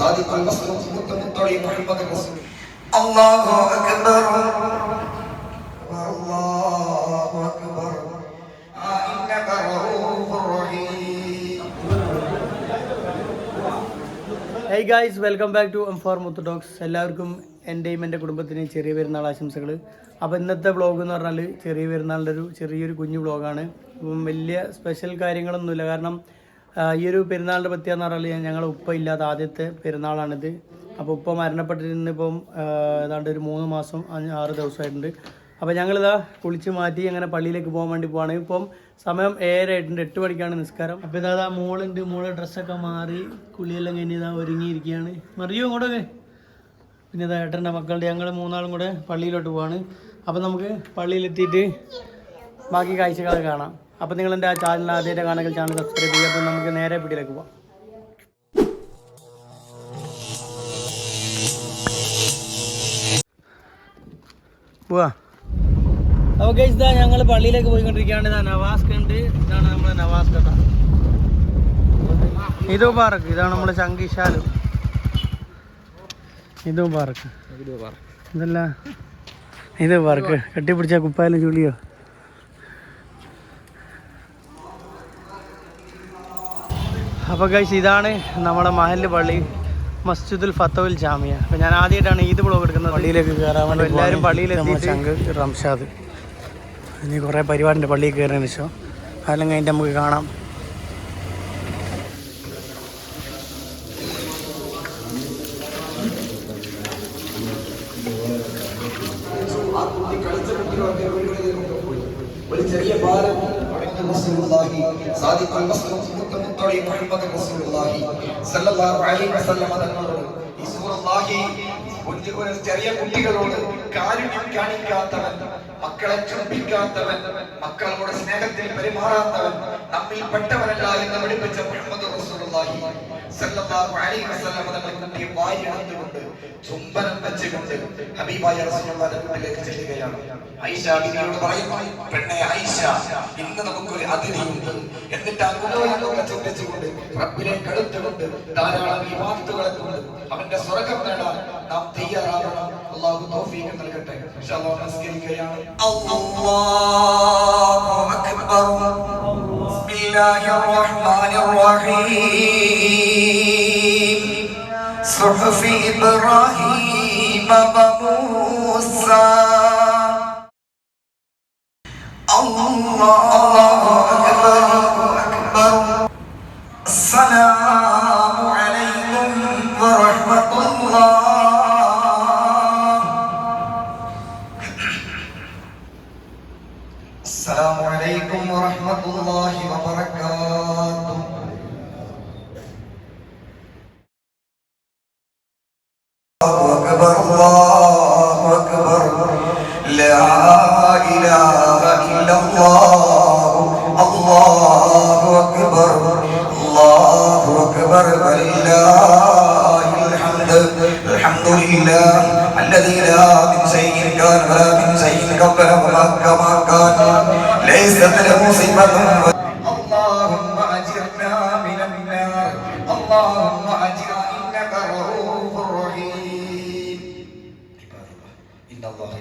സാദിഖുൽ മസ്ലൂം മുത്തമുത്തളി മുഹമ്മദ് റസൂൽ അല്ലാഹു അക്ബർ അല്ലാഹു അക്ബർ ഇന്നക റഊഫുർ റഹീം. Hey guys, welcome back to M4 Muthu talks. എല്ലാവർക്കും എൻ്റെയും എൻ്റെ കുടുംബത്തിൻ്റെയും ചെറിയ പെരുന്നാൾ ആശംസകൾ. അപ്പോൾ ഇന്നത്തെ വ്ളോഗ് എന്ന് പറഞ്ഞാൽ ചെറിയ പെരുന്നാളിൻ്റെ ചെറിയൊരു കുഞ്ഞു വ്ളോഗാണ്. വലിയ സ്പെഷ്യൽ കാര്യങ്ങളൊന്നുമില്ല. കാരണം ഈ ഒരു പെരുന്നാളിൻ്റെ പ്രത്യേകത എന്ന് പറഞ്ഞാൽ ഞങ്ങൾ ഉപ്പ ഇല്ലാത്ത ആദ്യത്തെ പെരുന്നാളാണിത്. അപ്പോൾ ഉപ്പ മരണപ്പെട്ടിരുന്നിപ്പം ഏതാണ്ട് ഒരു 3 മാസം 6 ദിവസമായിട്ടുണ്ട്. അപ്പോൾ ഞങ്ങളിതാ കുളിച്ച് മാറ്റി അങ്ങനെ പള്ളിയിലേക്ക് പോകാൻ വേണ്ടി പോവാണ്. ഇപ്പം സമയം 7 ആയിട്ടുണ്ട്. 8 മണിക്കാണ് നിസ്കാരം. അപ്പോൾ ഇതാ മോളുണ്ട്. മോളെ ഡ്രസ്സൊക്കെ മാറി കുളിയെല്ലാം കഴിഞ്ഞ് ഇതാ ഒരുങ്ങിയിരിക്കുകയാണ്. മറിയോ ഇങ്ങോട്ടൊക്കെ. പിന്നെ ഇതാ ഏട്ടൻ്റെ മക്കളുടെ ഞങ്ങൾ 3 ആളും കൂടെ പള്ളിയിലോട്ട് പോവാണ്. അപ്പോൾ നമുക്ക് പള്ളിയിലെത്തിയിട്ട് ബാക്കി കാഴ്ചകൾ കാണാം. അപ്പോൾ നിങ്ങൾ എൻ്റെ ആ ചാനൽ ആദ്യമായിട്ട് കാണുമെങ്കിൽ ചാനൽ സബ്സ്ക്രൈബ് ചെയ്യുക. അപ്പോൾ നമുക്ക് നേരെ വീട്ടിലേക്ക് പോവാം. പോവാ. അപ്പോൾ ഗൈസ് ഇതാ ഞങ്ങൾ പള്ളിയിലേക്ക് പോയിക്കൊണ്ടിരിക്കുകയാണ്. ഇതാ നവാസ് കണ്ട്. ഇതാണ് നമ്മുടെ നവാസ് കഥ. ഇത് പാർക്ക്. ഇതാണ് നമ്മുടെ ചങ്കിശാലു. ഇത് പാർക്ക്. ഇതല്ല ഇത് പാർക്ക്. കെട്ടിപ്പിടിച്ച കുപ്പായാലും ചുളിയോ. അപ്പോൾ ഗൈസ് ഇതാണ് നമ്മുടെ മഹല്ല് പള്ളി, മസ്ജിദുൽ ഫത്തവുൽ ജാമിയ. അപ്പോൾ ഞാൻ ആദ്യമായിട്ടാണ് ഈദ് ബ്ലോഗ് എടുക്കുന്നത്. പള്ളിയിലേക്ക് കയറാൻ വേണ്ടി എല്ലാവരും പള്ളിയിലെത്തി. ചങ്ക് റംഷാദ് ഇനി കുറേ പരിപാടിൻ്റെ പള്ളിയിൽ കയറിയതിന് ശേഷം അതെല്ലാം കഴിഞ്ഞിട്ട് നമുക്ക് കാണാം. ഒരു ചെറിയ ഭാരം റസൂലുള്ളാഹി സാദിഖുൽ മസ്ലൂം മുത്തമുത്തളി മുഹമ്മദ് റസൂലുള്ളാഹി സല്ലല്ലാഹു അലൈഹി വസല്ലം തങ്ങളോട് ഈ സൂറല്ലാഹി ഒരു ചെറിയ കുട്ടികളോട് കാരുണ്യം കാണിക്കാത്തവൻ, മക്കളെ ചുംബിക്കാത്തവൻ, മക്കളോട് സ്നേഹത്തിൽ പെരുമാറാത്തവൻ നമ്മിൽ പെട്ടവനല്ല എന്ന് പഠിപ്പിച്ച മുഹമ്മദ് റസൂലുള്ളാഹി സല്ലല്ലാഹു അലൈഹി വസല്ലം തങ്ങൾ കുട്ടിയെ വാരിയെടുത്തുകൊണ്ട് ചുംബനം വെച്ചുകൊണ്ട് ഹബീബായ റസൂലുള്ളാഹിയുടെ വീട്ടിലേക്ക് ചെല്ലുകയാണ്. ആയിഷ ബീവിയോട് പറയുന്നു, പെണ്ണെ ആയിഷ, ഇന്ന് നമുക്കൊരു അതിഥിയുണ്ട്. എന്നിട്ട് അങ്ങോട്ടൊക്കെ ചുംബിച്ചുകൊണ്ട് റബ്ബിലേക്ക് അടുത്തുകൊണ്ട് ധാരാളം ഇബാദത്തുകളെ കൊണ്ട് അവന്റെ സ്വർഗ്ഗം നേടാൻ നാം തയ്യാറാകണം. അല്ലാഹു തൗഫീഖ് നൽകട്ടെ. ഇൻഷാ അല്ലാഹ് നമസ്കരിക്കുകയാണ്. അല്ലാഹു അക്ബർ. ബിസ്മില്ലാഹിർ റഹ്മാനിർ റഹീം. സുഹഫി ഇബ്രാഹീം വമൂസ. അല്ലാഹു അക്ബർ അക്ബർ. അസ്സലാമു അലൈക്കും വറഹ്മത്തുള്ളാഹി. അസ്സലാമു അലൈക്കും വറഹ്മത്തുള്ളാഹി വബറകാതുഹു. അല്ലാഹു അക്ബർ അല്ലാഹു അക്ബർ. ലാ ഇലാഹ ഇല്ലല്ലാഹ്. അല്ലാഹു അക്ബർ അല്ലാഹു അക്ബർ. വലില്ലാഹിൽ ഹംദ്. അൽഹംദുലില്ലാഹ് الذي لا من شيء كان ولا من شيء قبل وما كما كان ليست له صفة. اللهم أجرنا من النار. اللهم أجرنا إنك رؤوف رحيم. إن الله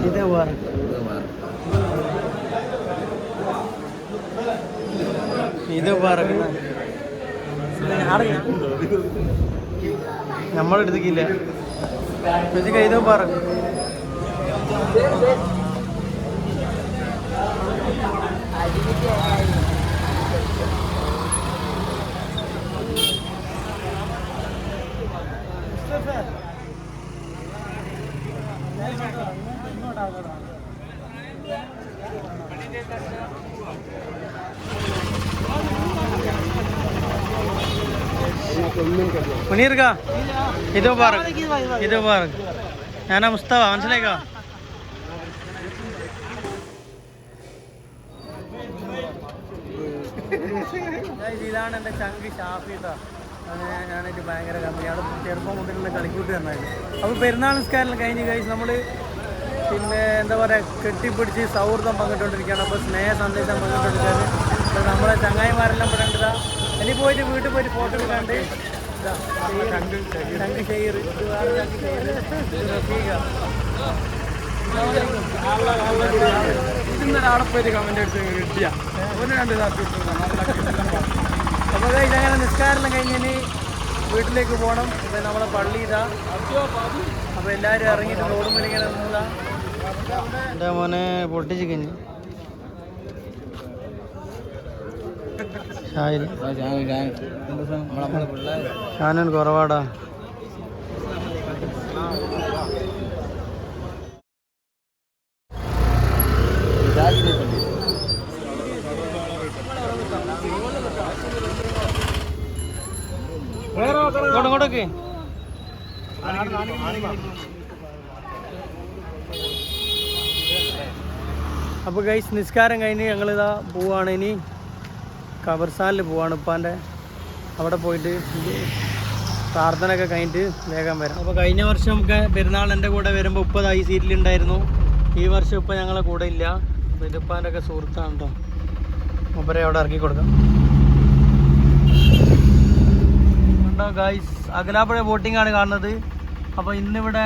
ഇത് പാർക്ക്. ഇത് പാർക്ക് നമ്മളെടുത്തിക്കില്ല. ഇത് പാർക്ക്. മുനീർ കാ ഇത് പാർക്ക്. ഞാനാ മുസ്തഫ, മനസ്സിലാക്കാ. ഇതാണ് എൻ്റെ ചങ്കി ഷാഫി. ഞാനായിട്ട് ഭയങ്കര കമ്പനിയാണ്, ചെറുപ്പം മുതലുള്ള കളിക്കൂട്ട് തന്നായിരുന്നു. അപ്പോൾ പെരുന്നാൾ നിസ്കാരം കഴിഞ്ഞ് കഴിച്ച് നമ്മൾ പിന്നെ എന്താ പറയുക കെട്ടിപ്പിടിച്ച് സൗഹൃദം പങ്കിട്ടുകൊണ്ടിരിക്കുകയാണ്. അപ്പോൾ സ്നേഹ സന്ദേശം പങ്കിട്ടുകൊണ്ടിരിക്കുകയാണ്. അപ്പോൾ നമ്മളെ ചങ്ങായിമാരെല്ലാം പെടേണ്ടതാ. ഇനി പോയിട്ട് വീട്ടിൽ പോയിട്ട് ഫോട്ടോ എടുക്കാണ്ട് ചങ്ക് ഷെയർ ഇന്നൊരാളെ പോയിട്ട് കമൻ്റ് എടുത്ത് കിട്ടിയ ഒന്ന് രണ്ട് അപ്പോൾ അങ്ങനെ നിസ്കാരം കഴിഞ്ഞ് വീട്ടിലേക്ക് പോകണം. അപ്പോൾ നമ്മളെ പള്ളി ഇതാ. അപ്പോൾ എല്ലാവരും ഇറങ്ങിയിട്ട് റോഡ് മേലിങ്ങനെ നിന്നതാ. എൻ്റെ മോനെ പൊട്ടിച്ച് കഴിഞ്ഞ് ഷാനൻ കുറവാടാ. ഇങ്ങോട്ടൊക്കെ അപ്പോൾ ഗൈസ് നിസ്കാരം കഴിഞ്ഞ് ഞങ്ങളിതാ പോവാണ്. ഇനി ഖബർസ്ഥാനിൽ പോവാണ് ഉപ്പാൻ്റെ. അവിടെ പോയിട്ട് പ്രാർത്ഥനയൊക്കെ കഴിഞ്ഞിട്ട് വേഗം വരാം. അപ്പോൾ കഴിഞ്ഞ വർഷം ഒക്കെ പെരുന്നാൾ എൻ്റെ കൂടെ വരുമ്പോൾ ഉപ്പ ഈ സീറ്റിലുണ്ടായിരുന്നു. ഈ വർഷം ഉപ്പ ഞങ്ങളെ കൂടെ ഇല്ല. അപ്പോൾ ഇത് ഉപ്പാൻ്റെ ഒക്കെ സുഹൃത്താണ് കേട്ടോ. മൂപ്പരെ അവിടെ ഇറക്കി കൊടുക്കാം. ഉണ്ടോ ഗൈസ്, അകലാപ്പുഴ ബോട്ടിംഗ് ആണ് കാണുന്നത്. അപ്പോൾ ഇന്നിവിടെ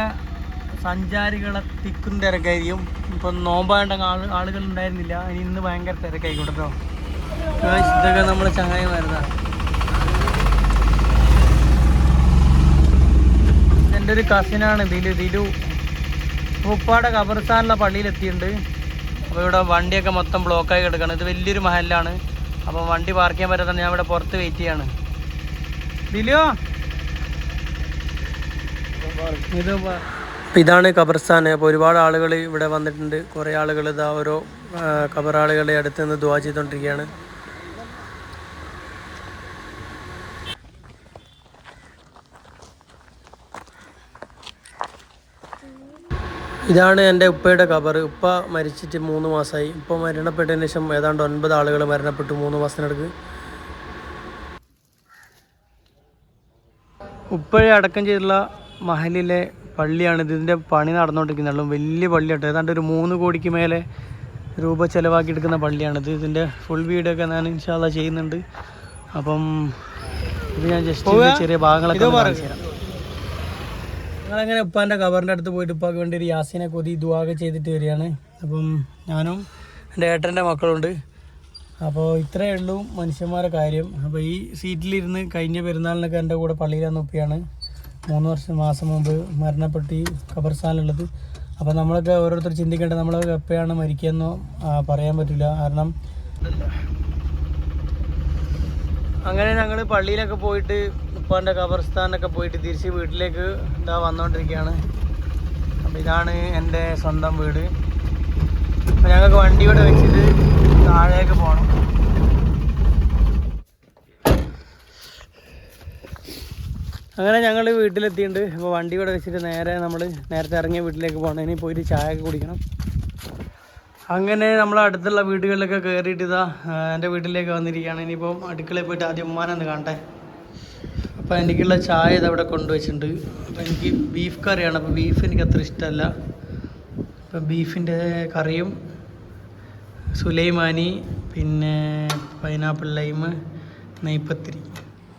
സഞ്ചാരികളെ തിക്കും തിരക്കായിരിക്കും. ഇപ്പം നോമ്പായിട്ട് ആളുകൾ ഉണ്ടായിരുന്നില്ല. ഇന്ന് ഭയങ്കര തിരക്കായിക്കോട്ടെ കേട്ടോ. ഇതൊക്കെ നമ്മൾ ചങ്ങായിമാരുന്നതാണ്. എൻ്റെ ഒരു കസിനാണ് ദിലു. ഉപ്പാടെ ഖബർസ്ഥാനിലെ പള്ളിയിലെത്തിയിട്ടുണ്ട്. അപ്പോൾ ഇവിടെ വണ്ടിയൊക്കെ മൊത്തം ബ്ലോക്കായി കിടക്കുകയാണ്. ഇത് വലിയൊരു മഹലാണ്. അപ്പം വണ്ടി പാർക്ക് ചെയ്യാൻ പറ്റാത്ത ഞാൻ ഇവിടെ പുറത്ത് വെയിറ്റ് ചെയ്യാണ്. ദിലു ഇതാണ് ഖബർസ്ഥാൻ. അപ്പോൾ ഒരുപാട് ആളുകൾ ഇവിടെ വന്നിട്ടുണ്ട്. കുറേ ആളുകൾ ഇതാ ഓരോ ഖബറാളുകളുടെ അടുത്ത് നിന്ന് ദുആ ചെയ്തുകൊണ്ടിരിക്കുകയാണ്. ഇതാണ് എൻ്റെ ഉപ്പയുടെ ഖബർ. ഉപ്പ മരിച്ചിട്ട് 3 മാസമായി. ഉപ്പ മരണപ്പെട്ടതിന് ശേഷം ഏതാണ്ട് 9 ആളുകൾ മരണപ്പെട്ടു 3 മാസത്തിനടുക്ക്. ഉപ്പയെ അടക്കം ചെയ്തിട്ടുള്ള മഹലിലെ പള്ളിയാണിത്. ഇതിൻ്റെ പണി നടന്നുകൊണ്ടിരിക്കുന്നുള്ളൂ. വലിയ പള്ളിയാട്ടോ. ഏതാണ്ട് ഒരു 3 കോടിക്ക് മേലെ രൂപ ചിലവാക്കിയെടുക്കുന്ന പള്ളിയാണിത്. ഇതിൻ്റെ ഫുൾ വീഡിയോ ഒക്കെ ഞാൻ ഇൻഷാ അല്ലാഹ് ചെയ്യുന്നുണ്ട്. അപ്പം ഇത് ഞാൻ ജസ്റ്റ് ചെറിയ ഭാഗങ്ങളൊക്കെ കാണിച്ചു തരാം. ഞങ്ങളങ്ങനെ ഉപ്പാൻ്റെ ഖബറിൻ്റെ അടുത്ത് പോയിട്ട് ഉപ്പാക്ക് വേണ്ടി ഒരു യാസീനെ കൊതി ദുആ ചെയ്തിട്ട് വരികയാണ്. അപ്പം ഞാനും എൻ്റെ ഏട്ടൻ്റെ മക്കളുണ്ട്. അപ്പോൾ ഇത്രയേ ഉള്ളൂ മനുഷ്യന്മാരുടെ കാര്യം. അപ്പോൾ ഈ സീറ്റിലിരുന്ന് കഴിഞ്ഞ പെരുന്നാളിനൊക്കെ എൻ്റെ കൂടെ പള്ളിയിലാന്ന് ഉപ്പയാണ് 3 മാസം മുമ്പ് മരണപ്പെട്ട് ഈ ഖബർസ്ഥാനിലുള്ളത്. അപ്പോൾ നമ്മളൊക്കെ ഓരോരുത്തർ ചിന്തിക്കേണ്ടത് നമ്മളൊക്കെ എപ്പോഴാണ് മരിക്കുകയെന്നോ പറയാൻ പറ്റില്ല. കാരണം അങ്ങനെ ഞങ്ങൾ പള്ളിയിലൊക്കെ പോയിട്ട് ഉപ്പാൻ്റെ ഖബർസ്ഥാനൊക്കെ പോയിട്ട് തിരിച്ച് വീട്ടിലേക്ക് ഇതാ വന്നുകൊണ്ടിരിക്കുകയാണ്. അപ്പോൾ ഇതാണ് എൻ്റെ സ്വന്തം വീട്. അപ്പോൾ ഞങ്ങൾക്ക് വണ്ടി ഇവിടെ വെച്ചിട്ട് താഴേക്ക് പോകണം. അങ്ങനെ ഞങ്ങൾ വീട്ടിലെത്തിയിട്ടുണ്ട്. അപ്പോൾ വണ്ടി ഇവിടെ വെച്ചിട്ട് നേരത്തെ ഇറങ്ങിയ വീട്ടിലേക്ക് പോകണം. ഇനി പോയിട്ട് ചായ ഒക്കെ കുടിക്കണം. അങ്ങനെ നമ്മൾ അടുത്തുള്ള വീടുകളിലൊക്കെ കയറിയിട്ട് ഇതാ എൻ്റെ വീട്ടിലേക്ക് വന്നിരിക്കുകയാണ്. ഇനിയിപ്പോൾ അടുക്കളയിൽ പോയിട്ട് ആദ്യം ഉമ്മാനൊന്ന് കാണട്ടെ. അപ്പോൾ എനിക്കുള്ള ചായ ഇതവിടെ കൊണ്ടുവച്ചിട്ടുണ്ട്. അപ്പോൾ എനിക്ക് ബീഫ് കറിയാണ്. അപ്പോൾ ബീഫ് എനിക്ക് അത്ര ഇഷ്ടമല്ല. അപ്പോൾ ബീഫിൻ്റെ കറിയും സുലൈമാനി പിന്നെ പൈനാപ്പിൾ ലൈം നെയ്പത്തിരി.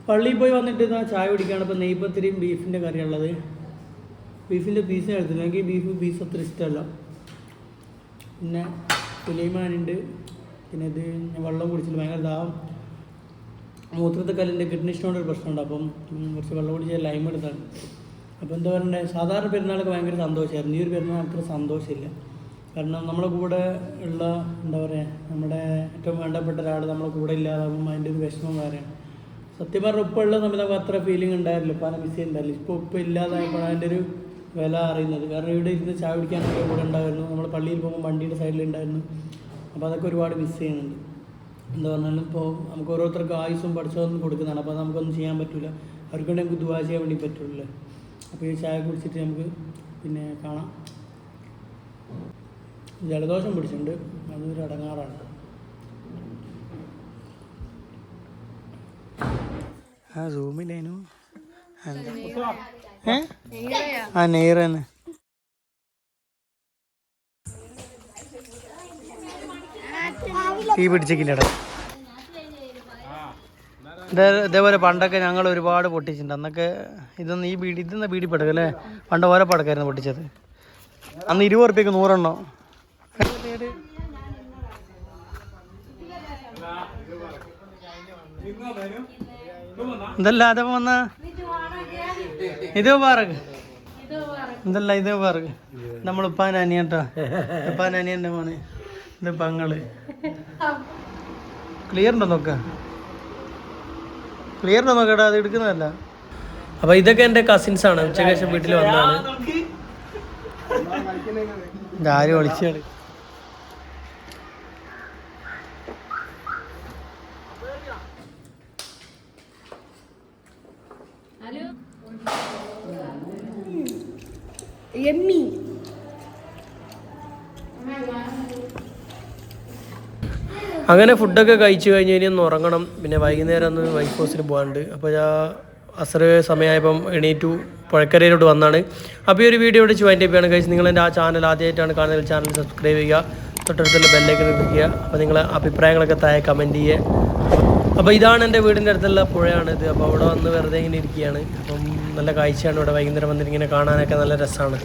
പള്ളിയിൽ പോയി വന്നിട്ട് ഇതാ ചായ കുടിക്കുകയാണ്. അപ്പോൾ നെയ്പത്തിരിയും ബീഫിൻ്റെ കറിയുള്ളത്. ബീഫിൻ്റെ പീസിനെ എടുത്തില്ല. എനിക്ക് ബീഫ് അത്ര ഇഷ്ടമല്ല. പിന്നെ സുലൈമാനുണ്ട്. പിന്നെ ഇത് ഞാൻ വെള്ളം കുടിച്ചിട്ട് ഭയങ്കര ദാഹം. മൂത്രത്തെ കല്ലിൻ്റെ കിഡ്നി സ്റ്റോണിൻ്റെ ഒരു പ്രശ്നമുണ്ട്. അപ്പം കുറച്ച് വെള്ളം കുടിച്ച് ലൈം എടുത്താണ്. അപ്പോൾ എന്താ പറയണ്ടേ, സാധാരണ പെരുന്നാളൊക്കെ ഭയങ്കര സന്തോഷമായിരുന്നു. ഈ ഒരു പെരുന്നാൾ അത്ര സന്തോഷമില്ല. കാരണം നമ്മളെ കൂടെ ഉള്ള എന്താ പറയുക, നമ്മുടെ ഏറ്റവും വേണ്ടപ്പെട്ട ഒരാൾ നമ്മളെ കൂടെ ഇല്ലാതാകുമ്പോൾ അതിൻ്റെ ഒരു വിഷമം വേറെയാണ്. സത്യം പറഞ്ഞാൽ ഉപ്പ ഉള്ള നമുക്ക് അത്ര ഫീലിംഗ് ഉണ്ടായില്ല. ഉപ്പാനെ മിസ് ചെയ്യുന്നുണ്ടായില്ല. ഇപ്പോൾ ഉപ്പ ഇല്ലാതായപ്പോൾ അതിൻ്റെ ഒരു വില അറിയുന്നത്. കാരണം ഇവിടെ ഇരുന്ന് ചായ കുടിക്കാനൊക്കെ കൂടെ ഉണ്ടായിരുന്നു. നമ്മൾ പള്ളിയിൽ പോകുമ്പോൾ വണ്ടിയുടെ സൈഡിലുണ്ടായിരുന്നു. അപ്പോൾ അതൊക്കെ ഒരുപാട് മിസ് ചെയ്യുന്നുണ്ട്. എന്താ പറഞ്ഞാലും ഇപ്പോൾ നമുക്ക് ഓരോരുത്തർക്ക് ആയുസ്സും പഠിച്ചതൊന്നും കൊടുക്കുന്നതാണ്. അപ്പോൾ നമുക്കൊന്നും ചെയ്യാൻ പറ്റില്ല. അവർക്ക് വേണ്ടി നമുക്ക് ദുആ ചെയ്യാൻ വേണ്ടി പറ്റുള്ളൂ. അപ്പോൾ ഈ ചായ കുടിച്ചിട്ട് നമുക്ക് പിന്നെ കാണാം. ജലദോഷം പിടിച്ചിട്ടുണ്ട്. അതൊരു അടങ്ങാറാണ്. ആ സൂമില്ലേനു ആ നെയ്റ തന്നെ. തീ പിടിച്ചില്ലടാ. ഇതേപോലെ പണ്ടൊക്കെ ഞങ്ങൾ ഒരുപാട് പൊട്ടിച്ചിട്ടുണ്ട്. അന്നൊക്കെ ഇതൊന്നും ഇതെന്നാ ബീഡി പടക്കം അല്ലേ? പണ്ട് ഓരോ പടക്കായിരുന്നു പൊട്ടിച്ചത്. അന്ന് 20 ഉറുപ്പ്യക്ക് 100 എണ്ണോ. എന്തല്ല അതപ്പോ വന്ന ഇത് പാറക്ക് എന്തല്ല ഇത് പാറക്ക് നമ്മൾ ഉപ്പാൻ്റെ അനിയട്ടോ. ഉപ്പാൻ്റെ അനിയൻ്റെ മോന്. ഇത് പങ്ങള്. ക്ലിയർ ഉണ്ടോ നോക്ക? ക്ലിയർ ഉണ്ടോ നോക്കട്ടാ? അത് എടുക്കുന്നതല്ല. അപ്പൊ ഇതൊക്കെ എൻ്റെ കസിൻസാണ്. ഉച്ചയ്ക്ക് ശേഷം വീട്ടിൽ വന്നതാണ്. ആരും ഒളിച്ചാണ്. അങ്ങനെ ഫുഡൊക്കെ കഴിച്ചു കഴിഞ്ഞ് ഇനി ഒന്ന് ഉറങ്ങണം. പിന്നെ വൈകുന്നേരം ഒന്ന് വൈഫ് ഹൗസിൽ പോകാനുണ്ട്. അപ്പോൾ ഞാൻ അസർ സമയമായപ്പം എണീറ്റു പുഴക്കരയിലോട്ട് വന്നാണ്. അപ്പോൾ ഈ ഒരു വീഡിയോ ഇവിടെ വൈൻഡ് അപ്പ് ചെയ്യാണ് കഴിച്ച്. നിങ്ങളെൻ്റെ ആ ചാനൽ ആദ്യമായിട്ടാണ് കാണുന്നത്, ചാനൽ സബ്സ്ക്രൈബ് ചെയ്യുക, തൊട്ടടുത്തുള്ള ബെല്ലൈക്കൺ ക്ലിക്ക് ചെയ്യുക. അപ്പോൾ നിങ്ങളെ അഭിപ്രായങ്ങളൊക്കെ താഴെ കമൻറ്റ് ചെയ്യുക. അപ്പോൾ ഇതാണ് എൻ്റെ വീടിൻ്റെ അടുത്തുള്ള പുഴയാണിത്. അപ്പോൾ അവിടെ വന്ന് വെറുതെ ഇങ്ങനെ ഇരിക്കുകയാണ്. അപ്പം നല്ല കാഴ്ചയാണ് ഇവിടെ. വൈകുന്നേരം വന്നിട്ട് ഇങ്ങനെ കാണാനൊക്കെ നല്ല രസമാണ്.